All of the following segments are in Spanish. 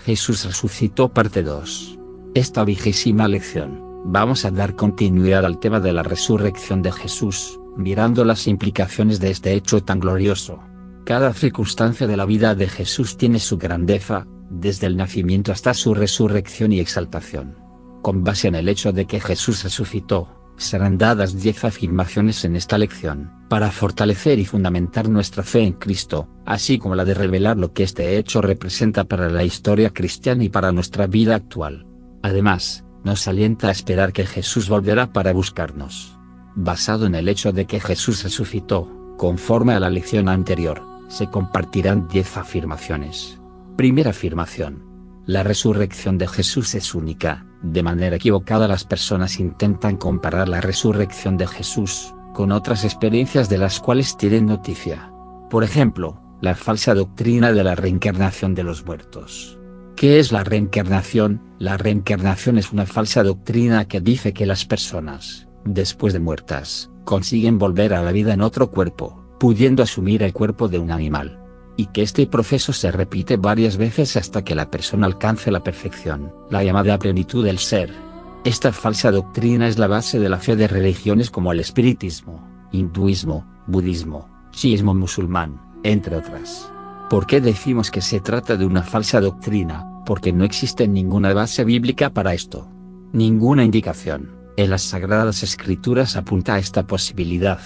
Jesús resucitó parte 2. Esta 20ª lección, vamos a dar continuidad al tema de la resurrección de Jesús, mirando las implicaciones de este hecho tan glorioso. Cada circunstancia de la vida de Jesús tiene su grandeza, desde el nacimiento hasta su resurrección y exaltación. Con base en el hecho de que Jesús resucitó, serán dadas 10 afirmaciones en esta lección, para fortalecer y fundamentar nuestra fe en Cristo, así como la de revelar lo que este hecho representa para la historia cristiana y para nuestra vida actual. Además, nos alienta a esperar que Jesús volverá para buscarnos. Basado en el hecho de que Jesús resucitó, conforme a la lección anterior, se compartirán 10 afirmaciones. Primera afirmación. La resurrección de Jesús es única. De manera equivocada las personas intentan comparar la resurrección de Jesús con otras experiencias de las cuales tienen noticia. Por ejemplo, la falsa doctrina de la reencarnación de los muertos. ¿Qué es la reencarnación? La reencarnación es una falsa doctrina que dice que las personas, después de muertas, consiguen volver a la vida en otro cuerpo, pudiendo asumir el cuerpo de un animal. Y que este proceso se repite varias veces hasta que la persona alcance la perfección, la llamada plenitud del ser. Esta falsa doctrina es la base de la fe de religiones como el espiritismo, hinduismo, budismo, chiismo musulmán, entre otras. ¿Por qué decimos que se trata de una falsa doctrina? Porque no existe ninguna base bíblica para esto. Ninguna indicación en las Sagradas Escrituras apunta a esta posibilidad.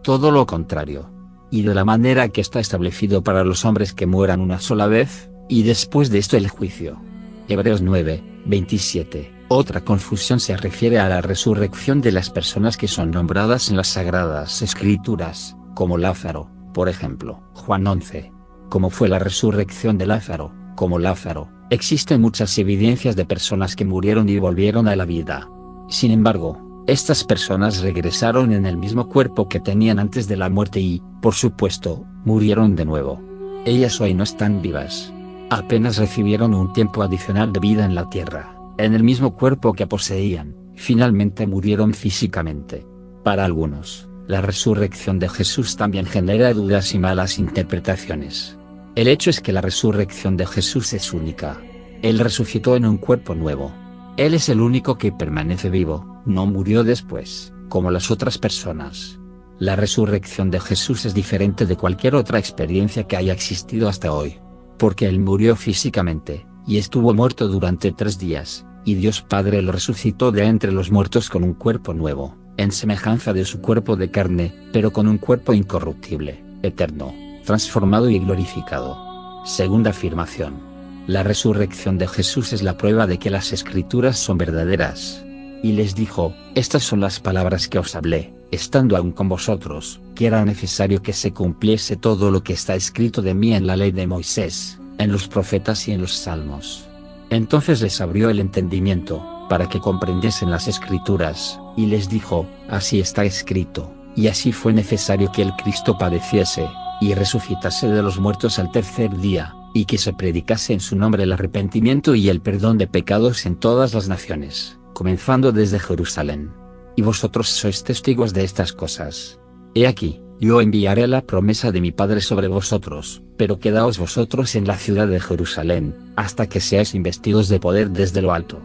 Todo lo contrario. Y de la manera que está establecido para los hombres que mueran una sola vez, y después de esto el juicio. Hebreos 9, 27. Otra confusión se refiere a la resurrección de las personas que son nombradas en las Sagradas Escrituras, como Lázaro, por ejemplo, Juan 11. ¿Cómo fue la resurrección de Lázaro? Como Lázaro, existen muchas evidencias de personas que murieron y volvieron a la vida. Sin embargo, estas personas regresaron en el mismo cuerpo que tenían antes de la muerte y, por supuesto, murieron de nuevo. Ellas hoy no están vivas. Apenas recibieron un tiempo adicional de vida en la tierra, en el mismo cuerpo que poseían, finalmente murieron físicamente. Para algunos, la resurrección de Jesús también genera dudas y malas interpretaciones. El hecho es que la resurrección de Jesús es única. Él resucitó en un cuerpo nuevo. Él es el único que permanece vivo, no murió después, como las otras personas. La resurrección de Jesús es diferente de cualquier otra experiencia que haya existido hasta hoy. Porque Él murió físicamente, y estuvo muerto durante 3 días, y Dios Padre lo resucitó de entre los muertos con un cuerpo nuevo, en semejanza de su cuerpo de carne, pero con un cuerpo incorruptible, eterno, transformado y glorificado. Segunda afirmación. La resurrección de Jesús es la prueba de que las Escrituras son verdaderas. Y les dijo, estas son las palabras que os hablé, estando aún con vosotros, que era necesario que se cumpliese todo lo que está escrito de mí en la ley de Moisés, en los profetas y en los salmos. Entonces les abrió el entendimiento, para que comprendiesen las Escrituras, y les dijo, así está escrito, y así fue necesario que el Cristo padeciese, y resucitase de los muertos al 3er día, y que se predicase en su nombre el arrepentimiento y el perdón de pecados en todas las naciones, comenzando desde Jerusalén. Y vosotros sois testigos de estas cosas. He aquí, yo enviaré la promesa de mi Padre sobre vosotros, pero quedaos vosotros en la ciudad de Jerusalén, hasta que seáis investidos de poder desde lo alto.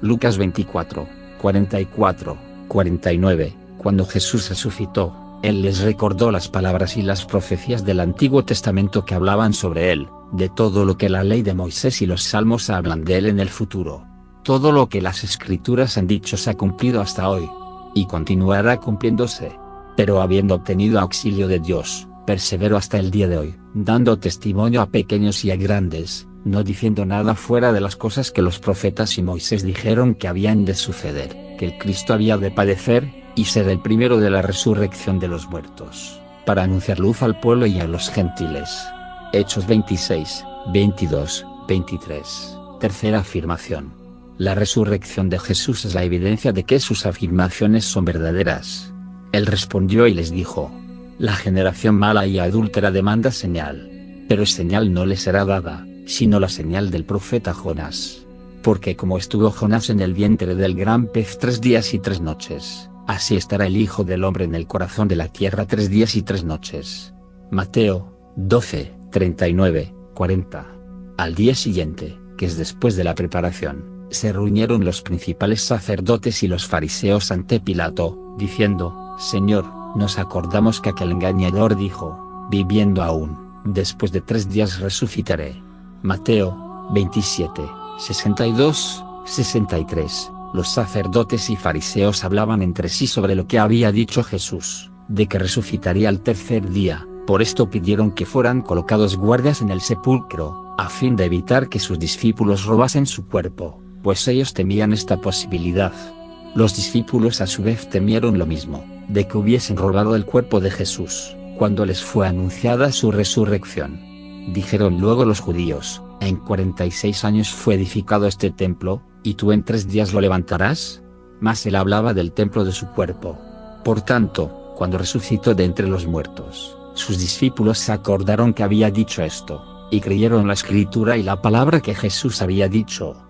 Lucas 24, 44, 49. Cuando Jesús resucitó, Él les recordó las palabras y las profecías del Antiguo Testamento que hablaban sobre Él, de todo lo que la ley de Moisés y los salmos hablan de Él en el futuro. Todo lo que las Escrituras han dicho se ha cumplido hasta hoy. Y continuará cumpliéndose. Pero habiendo obtenido auxilio de Dios, persevero hasta el día de hoy, dando testimonio a pequeños y a grandes, no diciendo nada fuera de las cosas que los profetas y Moisés dijeron que habían de suceder, que el Cristo había de padecer, y ser el primero de la resurrección de los muertos, para anunciar luz al pueblo y a los gentiles. Hechos 26, 22, 23. Tercera afirmación. La resurrección de Jesús es la evidencia de que sus afirmaciones son verdaderas. Él respondió y les dijo: la generación mala y adúltera demanda señal. Pero señal no le será dada, sino la señal del profeta Jonás. Porque como estuvo Jonás en el vientre del gran pez 3 días y 3 noches, así estará el Hijo del Hombre en el corazón de la tierra 3 días y 3 noches. Mateo 12, 39, 40. Al día siguiente, que es después de la preparación, se reunieron los principales sacerdotes y los fariseos ante Pilato, diciendo: Señor, nos acordamos que aquel engañador dijo: viviendo aún, después de 3 días resucitaré. Mateo 27, 62, 63. Los sacerdotes y fariseos hablaban entre sí sobre lo que había dicho Jesús, de que resucitaría al 3er día. Por esto pidieron que fueran colocados guardias en el sepulcro, a fin de evitar que sus discípulos robasen su cuerpo, pues ellos temían esta posibilidad. Los discípulos a su vez temieron lo mismo, de que hubiesen robado el cuerpo de Jesús, cuando les fue anunciada su resurrección. Dijeron luego los judíos: en 46 años fue edificado este templo, ¿y tú en 3 días lo levantarás? Mas él hablaba del templo de su cuerpo. Por tanto, cuando resucitó de entre los muertos, sus discípulos se acordaron que había dicho esto, y creyeron la escritura y la palabra que Jesús había dicho.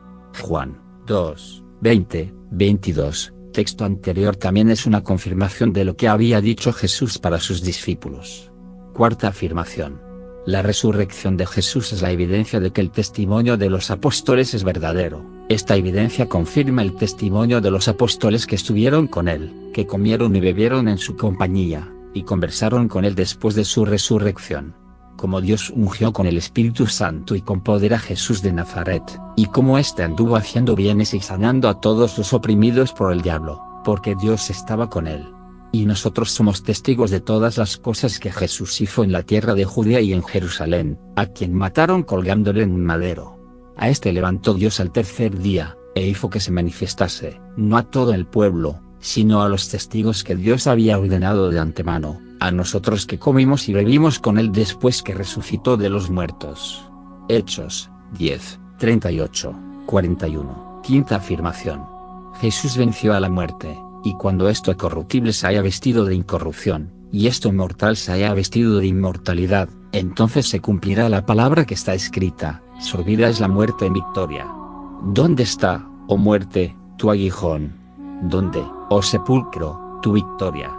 Juan 2, 20, 22. Texto anterior también es una confirmación de lo que había dicho Jesús para sus discípulos. Cuarta afirmación. La resurrección de Jesús es la evidencia de que el testimonio de los apóstoles es verdadero. Esta evidencia confirma el testimonio de los apóstoles que estuvieron con él, que comieron y bebieron en su compañía, y conversaron con él después de su resurrección. Como Dios ungió con el Espíritu Santo y con poder a Jesús de Nazaret, y como éste anduvo haciendo bienes y sanando a todos los oprimidos por el diablo, porque Dios estaba con él. Y nosotros somos testigos de todas las cosas que Jesús hizo en la tierra de Judea y en Jerusalén, a quien mataron colgándole en un madero. A este levantó Dios al 3er día, e hizo que se manifestase, no a todo el pueblo, sino a los testigos que Dios había ordenado de antemano, a nosotros que comimos y bebimos con él después que resucitó de los muertos. Hechos 10, 38, 41. Quinta afirmación. Jesús venció a la muerte, y cuando esto corruptible se haya vestido de incorrupción, y esto mortal se haya vestido de inmortalidad, entonces se cumplirá la palabra que está escrita: sorbida es la muerte en victoria. ¿Dónde está, oh muerte, tu aguijón? ¿Dónde, oh sepulcro, tu victoria?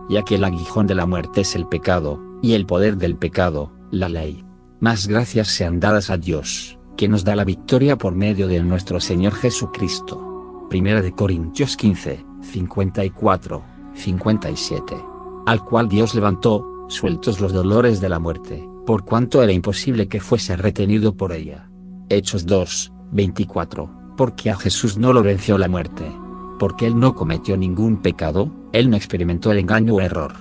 Ya que el aguijón de la muerte es el pecado, y el poder del pecado, la ley. Mas gracias sean dadas a Dios, que nos da la victoria por medio de nuestro Señor Jesucristo. 1 Corintios 15, 54, 57. Al cual Dios levantó, sueltos los dolores de la muerte, por cuanto era imposible que fuese retenido por ella. Hechos 2, 24. Porque a Jesús no lo venció la muerte. Porque él no cometió ningún pecado, él no experimentó el engaño o error.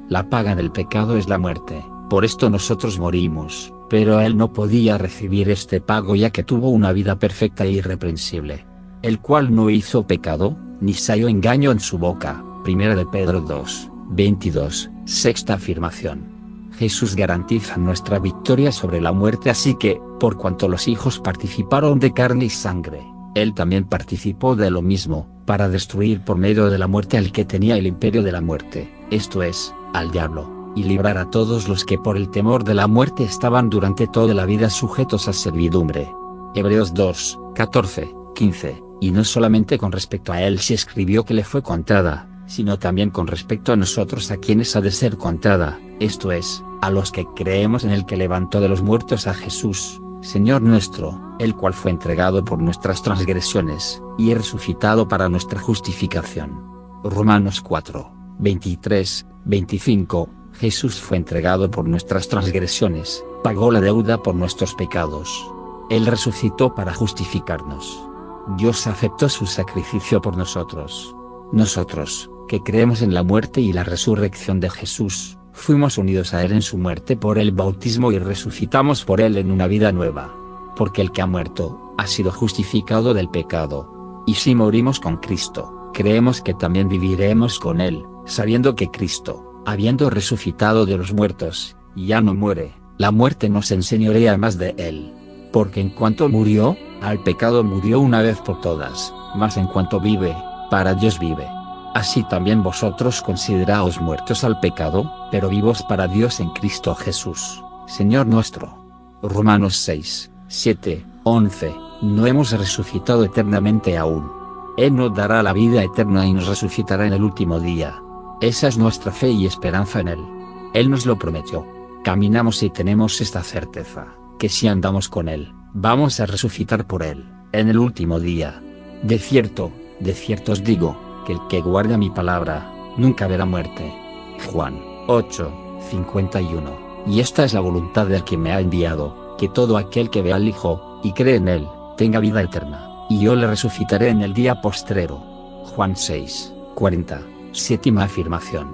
La paga del pecado es la muerte, por esto nosotros morimos, pero él no podía recibir este pago ya que tuvo una vida perfecta e irreprensible, el cual no hizo pecado, ni se halló engaño en su boca. 1 de Pedro 2, 22. Sexta afirmación. Jesús garantiza nuestra victoria sobre la muerte, así que, por cuanto los hijos participaron de carne y sangre, él también participó de lo mismo, para destruir por medio de la muerte al que tenía el imperio de la muerte, esto es, al diablo, y librar a todos los que por el temor de la muerte estaban durante toda la vida sujetos a servidumbre. Hebreos 2, 14, 15. Y no solamente con respecto a él se escribió que le fue contada, sino también con respecto a nosotros a quienes ha de ser contada, esto es, a los que creemos en el que levantó de los muertos a Jesús, Señor nuestro, el cual fue entregado por nuestras transgresiones, y resucitado para nuestra justificación. Romanos 4, 23, 25. Jesús fue entregado por nuestras transgresiones, pagó la deuda por nuestros pecados. Él resucitó para justificarnos. Dios aceptó su sacrificio por nosotros. Nosotros, que creemos en la muerte y la resurrección de Jesús, fuimos unidos a él en su muerte por el bautismo y resucitamos por él en una vida nueva. Porque el que ha muerto, ha sido justificado del pecado. Y si morimos con Cristo, creemos que también viviremos con él, sabiendo que Cristo, habiendo resucitado de los muertos, ya no muere, la muerte no se enseñorea más de él. Porque en cuanto murió, al pecado murió una vez por todas, mas en cuanto vive, para Dios vive. Así también vosotros consideraos muertos al pecado, pero vivos para Dios en Cristo Jesús, Señor nuestro. Romanos 6, 7, 11. No hemos resucitado eternamente aún. Él nos dará la vida eterna y nos resucitará en el último día. Esa es nuestra fe y esperanza en él. Él nos lo prometió. Caminamos y tenemos esta certeza, que si andamos con él, vamos a resucitar por él, en el último día. De cierto os digo, que el que guarda mi palabra, nunca verá muerte. Juan 8:51. Y esta es la voluntad del que me ha enviado, que todo aquel que vea al Hijo, y cree en él, tenga vida eterna, y yo le resucitaré en el día postrero. Juan 6:40. Séptima afirmación.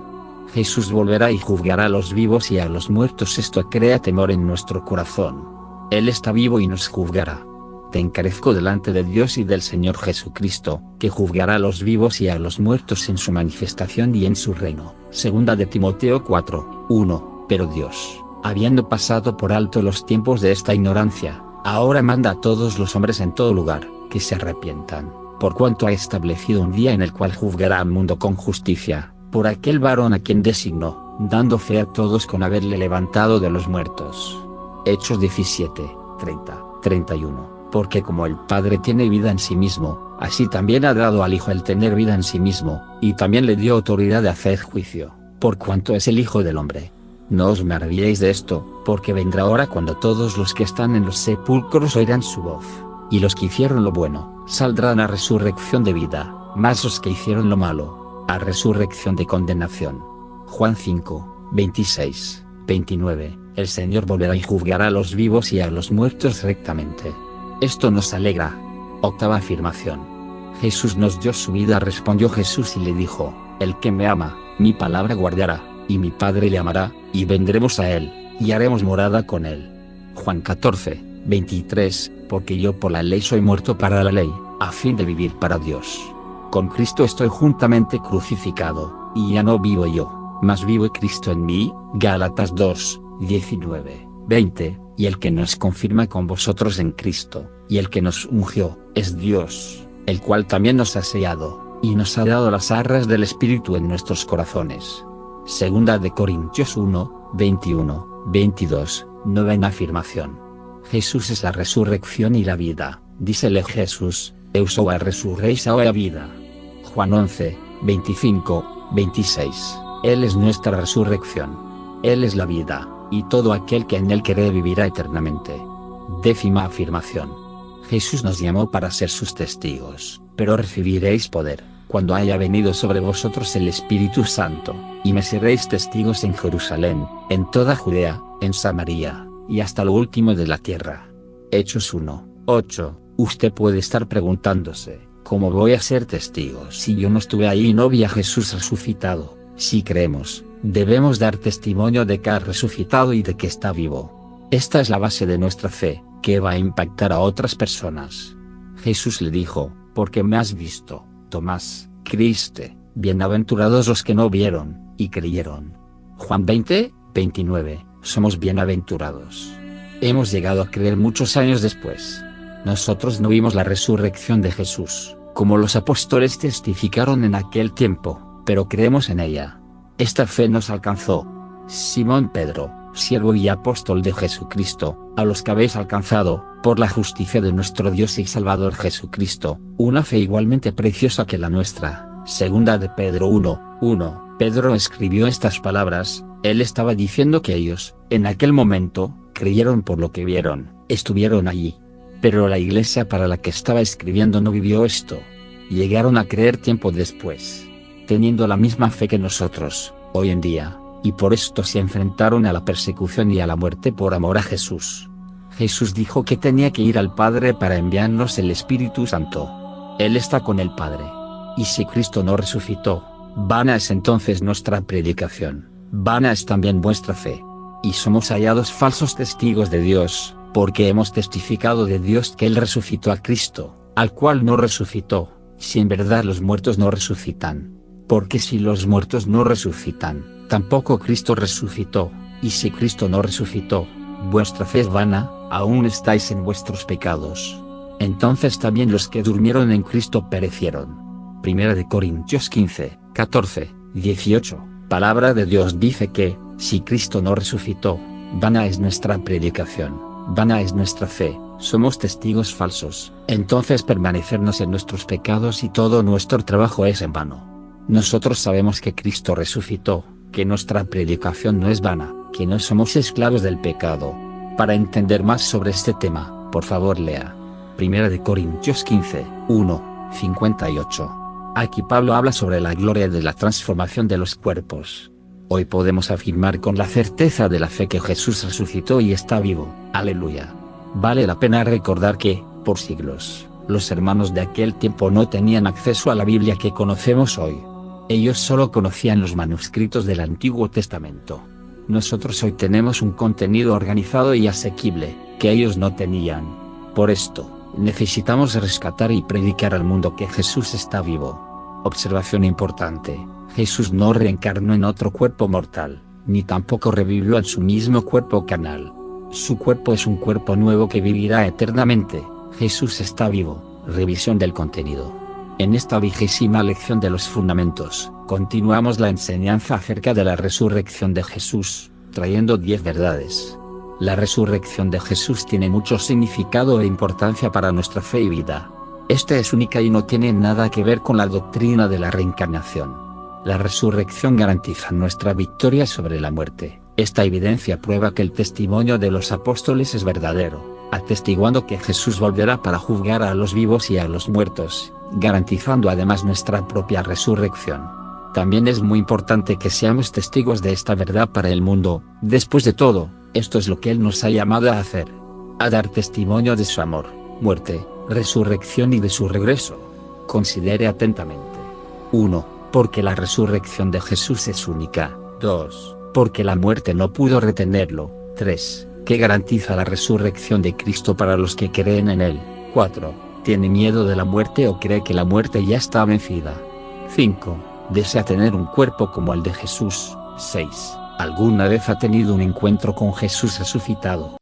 Jesús volverá y juzgará a los vivos y a los muertos. Esto crea temor en nuestro corazón. Él está vivo y nos juzgará. Te encarezco delante de Dios y del Señor Jesucristo, que juzgará a los vivos y a los muertos en su manifestación y en su reino. Segunda de Timoteo 4:1. Pero Dios, habiendo pasado por alto los tiempos de esta ignorancia, ahora manda a todos los hombres en todo lugar, que se arrepientan, por cuanto ha establecido un día en el cual juzgará al mundo con justicia, por aquel varón a quien designó, dando fe a todos con haberle levantado de los muertos. Hechos 17:30-31. Porque como el Padre tiene vida en sí mismo, así también ha dado al Hijo el tener vida en sí mismo, y también le dio autoridad de hacer juicio, por cuanto es el Hijo del Hombre. No os maravilléis de esto, porque vendrá hora cuando todos los que están en los sepulcros oirán su voz, y los que hicieron lo bueno, saldrán a resurrección de vida, mas los que hicieron lo malo, a resurrección de condenación. Juan 5:26-29. El Señor volverá y juzgará a los vivos y a los muertos rectamente. Esto nos alegra. Octava afirmación. Jesús nos dio su vida. Respondió Jesús y le dijo, el que me ama, mi palabra guardará, y mi Padre le amará, y vendremos a él, y haremos morada con él. Juan 14:23. Porque yo por la ley soy muerto para la ley, a fin de vivir para Dios. Con Cristo estoy juntamente crucificado, y ya no vivo yo, mas vive Cristo en mí. Gálatas 2:19-20. Y el que nos confirma con vosotros en Cristo, y el que nos ungió, es Dios, el cual también nos ha sellado, y nos ha dado las arras del Espíritu en nuestros corazones. Segunda de Corintios 1:21-22. Novena afirmación. Jesús es la resurrección y la vida. Dícele Jesús, eu sou a resurreição e a vida. Juan 11:25-26. Él es nuestra resurrección. Él es la vida, y todo aquel que en él cree vivirá eternamente. Décima afirmación. Jesús nos llamó para ser sus testigos, pero recibiréis poder, cuando haya venido sobre vosotros el Espíritu Santo, y me seréis testigos en Jerusalén, en toda Judea, en Samaria, y hasta lo último de la tierra. Hechos 1:8. Usted puede estar preguntándose, ¿cómo voy a ser testigo si yo no estuve ahí y no vi a Jesús resucitado? Si creemos, debemos dar testimonio de que ha resucitado y de que está vivo. Esta es la base de nuestra fe, que va a impactar a otras personas. Jesús le dijo, porque me has visto, Tomás, creíste. Bienaventurados los que no vieron, y creyeron. Juan 20:29. Somos bienaventurados. Hemos llegado a creer muchos años después. Nosotros no vimos la resurrección de Jesús, como los apóstoles testificaron en aquel tiempo, pero creemos en ella. Esta fe nos alcanzó. Simón Pedro, siervo y apóstol de Jesucristo, a los que habéis alcanzado, por la justicia de nuestro Dios y Salvador Jesucristo, una fe igualmente preciosa que la nuestra. Segunda de Pedro 1:1. Pedro escribió estas palabras. Él estaba diciendo que ellos, en aquel momento, creyeron por lo que vieron, estuvieron allí. Pero la iglesia para la que estaba escribiendo no vivió esto. Llegaron a creer tiempo después, teniendo la misma fe que nosotros, hoy en día, y por esto se enfrentaron a la persecución y a la muerte por amor a Jesús. Jesús dijo que tenía que ir al Padre para enviarnos el Espíritu Santo. Él está con el Padre. Y si Cristo no resucitó, vana es entonces nuestra predicación, vana es también vuestra fe. Y somos hallados falsos testigos de Dios, porque hemos testificado de Dios que Él resucitó a Cristo, al cual no resucitó, si en verdad los muertos no resucitan. Porque si los muertos no resucitan, tampoco Cristo resucitó, y si Cristo no resucitó, vuestra fe es vana, aún estáis en vuestros pecados. Entonces también los que durmieron en Cristo perecieron. Primera de Corintios 15:14-18. Palabra de Dios dice que, si Cristo no resucitó, vana es nuestra predicación, vana es nuestra fe, somos testigos falsos. Entonces permanecernos en nuestros pecados y todo nuestro trabajo es en vano. Nosotros sabemos que Cristo resucitó, que nuestra predicación no es vana, que no somos esclavos del pecado. Para entender más sobre este tema, Por favor lea. 1 de Corintios 15, 1, 58. Aquí Pablo habla sobre la gloria de la transformación de los cuerpos. Hoy podemos afirmar con la certeza de la fe que Jesús resucitó y está vivo. Aleluya. Vale la pena recordar que, por siglos, los hermanos de aquel tiempo no tenían acceso a la Biblia que conocemos hoy. Ellos solo conocían los manuscritos del Antiguo Testamento. Nosotros hoy tenemos un contenido organizado y asequible, que ellos no tenían. Por esto, necesitamos rescatar y predicar al mundo que Jesús está vivo. Observación importante: Jesús no reencarnó en otro cuerpo mortal, ni tampoco revivió en su mismo cuerpo carnal. Su cuerpo es un cuerpo nuevo que vivirá eternamente. Jesús está vivo. Revisión del contenido. En esta 20ª lección de los fundamentos, continuamos la enseñanza acerca de la resurrección de Jesús, trayendo 10 verdades. La resurrección de Jesús tiene mucho significado e importancia para nuestra fe y vida. Esta es única y no tiene nada que ver con la doctrina de la reencarnación. La resurrección garantiza nuestra victoria sobre la muerte. Esta evidencia prueba que el testimonio de los apóstoles es verdadero, atestiguando que Jesús volverá para juzgar a los vivos y a los muertos, garantizando además nuestra propia resurrección. También es muy importante que seamos testigos de esta verdad para el mundo. Después de todo, esto es lo que Él nos ha llamado a hacer: a dar testimonio de su amor, muerte, resurrección y de su regreso. Considere atentamente. 1. Porque la resurrección de Jesús es única. 2. Porque la muerte no pudo retenerlo. 3. Que garantiza la resurrección de Cristo para los que creen en Él. 4. ¿Tiene miedo de la muerte o cree que la muerte ya está vencida? 5. ¿Desea tener un cuerpo como el de Jesús? 6. ¿Alguna vez ha tenido un encuentro con Jesús resucitado?